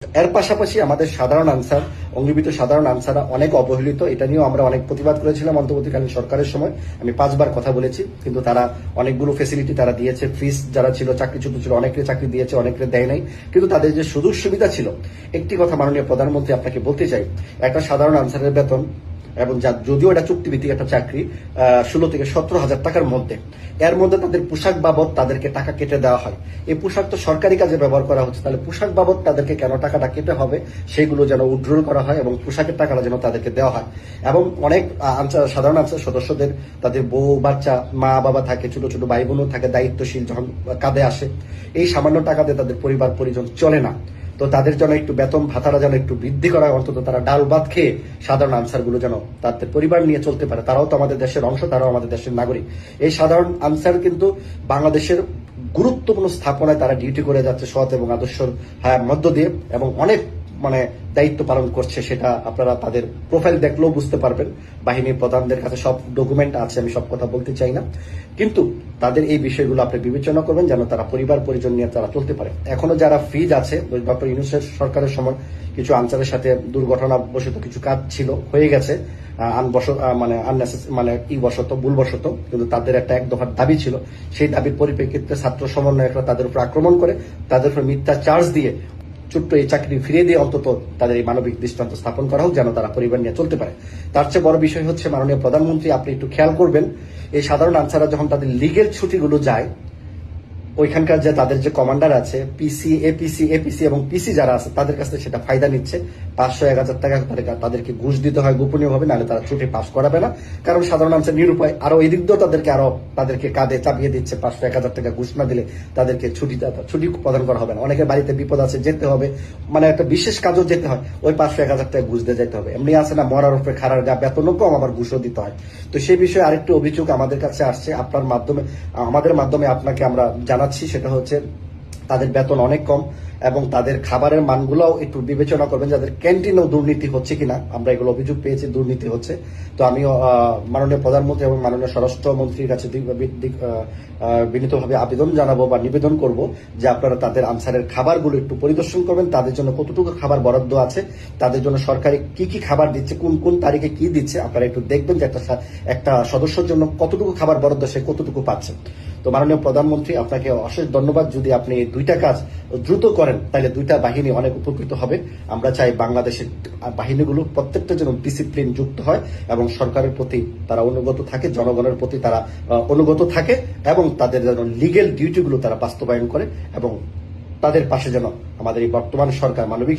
এর পাশাপাশি আমাদের সাধারণ আনসার অঙ্গীভূত সাধারণ আনসাররা অনেক অবহেলিত। এটা নিয়েও আমরা অনেক প্রতিবাদ করেছিলাম অন্তর্বর্তীকালীন সরকারের সময়। আমি 5 বার কথা বলেছি, কিন্তু তারা অনেকগুলো ফেসিলিটি তারা দিয়েছে। ফ্রিজ যারা ছিল, চাকরিচ্যুত ছিল, অনেকের চাকরি দিয়েছে, অনেকের দেয় নাই। কিন্তু তাদের যে সুযোগ সুবিধা ছিল, একটি কথা মাননীয় প্রধানমন্ত্রী আপনাকে বলতে চাই, একটা সাধারণ আনসারের বেতন এবং যদিও এটা চুক্তিভিত্তিক একটা চাকরি 16 থেকে 17,000 টাকার মধ্যে, এর মধ্যে তাদের পোশাক বাবদ তাদেরকে টাকা কেটে দেওয়া হয়। এই পোশাক তো সরকারি কাজে ব্যবহার করা হচ্ছে, তাহলে পোশাক বাবদ তাদেরকে কেন টাকাটা কেটে হবে সেগুলো যেন উইথড্রল করা হয় এবং পোশাকের টাকাটা যেন তাদেরকে দেওয়া হয়। এবং অনেক সাধারণ আনসার সদস্যদের তাদের বউ বাচ্চা মা বাবা থাকে, ছোট ছোট ভাই বোনও থাকে, দায়িত্বশীল যখন কাঁধে আসে, এই সামান্য টাকাতে তাদের পরিবার পরিজন চলে না। তো তাদের জন্য একটু বেতন ভাতাটা যেন একটু বৃদ্ধি করা, অন্তত তারা ডাল ভাত খেয়ে সাধারণ আনসারগুলো যেন তাদের পরিবার নিয়ে চলতে পারে। তারাও তো আমাদের দেশের অংশ, তারাও আমাদের দেশের নাগরিক। এই সাধারণ আনসার কিন্তু বাংলাদেশের গুরুত্বপূর্ণ স্থাপনায় তারা ডিউটি করে যাচ্ছে সৎ এবং আদর্শর মধ্য দিয়ে, এবং অনেক দায়িত্ব পালন করছে। সেটা আপনারা তাদের প্রোফাইল দেখলেও বুঝতে পারবেন। বাহিনীর প্রধানদের কাছে সব ডকুমেন্ট আছে, আমি সব কথা বলতে চাই না, কিন্তু তাদের এই বিষয়গুলো আপনি বিবেচনা করবেন যেন তারা পরিবার পরিজন নিয়ে তারা চলতে পারে। এখনো যারা ফ্রিজ আছে, ডক্টর ইউনূসের সরকারের সময় কিছু আনসারের সাথে দুর্ঘটনাবশত কিছু কাজ ছিল, হয়ে গেছে ভুলবশত, কিন্তু তাদের একটা এক দফার দাবি ছিল। সেই দাবির পরিপ্রেক্ষিতে ছাত্র সমন্বয়করা তাদের উপর আক্রমণ করে, তাদের উপর মিথ্যা চার্জ দিয়ে ছোট্ট এই চাকরি ফিরিয়ে দিয়ে অন্তত তাদের এই মানবিক দৃষ্টান্ত স্থাপন করা হোক, যেন তারা পরিবার নিয়ে চলতে পারে। তার চেয়ে বড় বিষয় হচ্ছে, মাননীয় প্রধানমন্ত্রী আপনি একটু খেয়াল করবেন, এই সাধারণ আনসাররা যখন তাদের লিগেল ছুটিগুলো যায়, ওইখানকার যে তাদের যে কমান্ডার আছে, পিসি এপিসি এবং পিসি যারা আছে, তাদের কাছে সেটা ফায়দা নিচ্ছে। 500-1000 টাকা তাদেরকে ঘুষ দিতে হয় গোপনীয় ভাবে, নাহলে তারা ছুটি পাস করাবে না। কারণ সাধারণ আনসার নিরুপায়, আরো এই দিক দিয়েও তাদেরকে কাঁধে চাপিয়ে দিচ্ছে। 500-1000 টাকা ঘুষ না দিলে তাদেরকে ছুটি প্রদান করা হবে না। অনেকের বাড়িতে বিপদ আছে, যেতে হবে, একটা বিশেষ কাজও যেতে হয়, ওই 500-1000 টাকা ঘুষ দিয়ে যেতে হবে। এমনি আছে না, মরার উপরে খারার গা, বেতনও কম, আবার ঘুষও দিতে হয়। তো সেই বিষয়ে আরেকটি অভিযোগ আমাদের কাছে আসছে, আমাদের মাধ্যমে আপনাকে আমরা জানাচ্ছি। সেটা হচ্ছে, তাদের বেতন অনেক কম এবং তাদের খাবারের মানগুলোও একটু বিবেচনা করবেন, যাদের ক্যান্টিনেও দুর্নীতি হচ্ছে কিনা। আমরা এগুলো অভিযোগ পেয়েছি, দুর্নীতি হচ্ছে। তো আমি মাননীয় প্রধানমন্ত্রী এবং মাননীয় স্বরাষ্ট্রমন্ত্রীর কাছে বিনীতভাবে আবেদন জানাবো বা নিবেদন করব যে আপনারা তাদের আনসারের খাবারগুলো একটু পরিদর্শন করবেন। তাদের জন্য কতটুকু খাবার বরাদ্দ আছে, তাদের জন্য সরকারি কি কি খাবার দিচ্ছে, কোন কোন তারিখে কি দিচ্ছে, আপনারা একটু দেখবেন যে একটা সদস্যের জন্য কতটুকু খাবার বরাদ্দ, সে কতটুকু পাচ্ছে। তো মাননীয় প্রধানমন্ত্রী, আপনাকে অশেষ ধন্যবাদ। যদি আপনি এই দুইটা কাজ দ্রুত করেন, তাহলে দুইটা বাহিনী অনেক উপকৃত হবে। আমরা চাই বাংলাদেশের বাহিনীগুলো প্রত্যেকটা যেন ডিসিপ্লিন যুক্ত হয় এবং সরকারের প্রতি তারা অনুগত থাকে, জনগণের প্রতি তারা অনুগত থাকে, এবং তাদের যেন লিগেল ডিউটিগুলো তারা বাস্তবায়ন করে, এবং তাদের পাশে যেন আমাদের এই বর্তমান সরকার মানবিক